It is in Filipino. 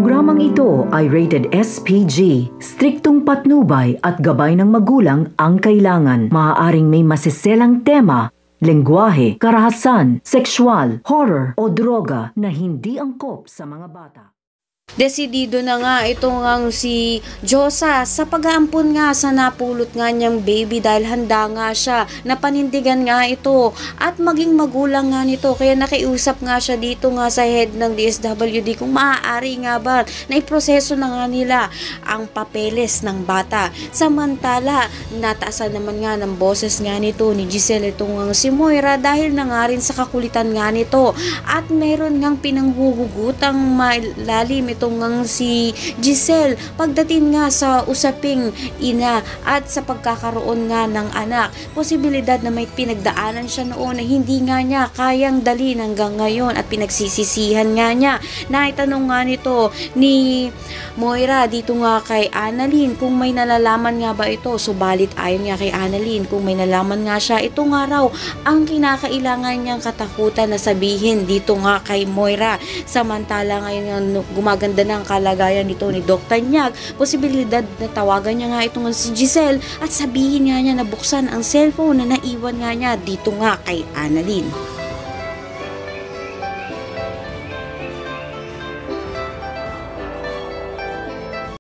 programang ito ay rated SPG. Striktong patnubay at gabay ng magulang ang kailangan. Maaaring may masiselang tema, lengguwahe, karahasan, sexual, horror o droga na hindi angkop sa mga bata. Desidido na nga itong si Josa sa pag-aampon nga sa napulot nga niyang baby dahil handa nga siya na panindigan nga ito at maging magulang nga nito. Kaya nakiusap nga siya dito nga sa head ng DSWD kung maaari nga ba na iproseso na nga nila ang papeles ng bata. Samantala, nataasan naman nga ng boses nga nito ni Giselle itong si Moira dahil na nga rin sa kakulitan nga nito at meron ngang pinanghuhugutang malalim itong si Giselle pagdating nga sa usaping ina at sa pagkakaroon nga ng anak. Posibilidad na may pinagdaanan siya noon na hindi nga niya kayang dalhin hanggang ngayon at pinagsisisihan nga niya. Naitanong nga nito ni Moira dito nga kay Annalyn kung may nalalaman nga ba ito. Subalit ayon nga kay Annalyn kung may nalaman nga siya, ito nga raw ang kinakailangan niyang katakutan na sabihin dito nga kay Moira. Samantala ngayon gumaganda ng kalagayan nito ni Dr. Nyag, posibilidad na tawagan niya nga itong si Giselle at sabihin nga niya na buksan ang cellphone na naiwan nga niya dito nga kay Annalyn.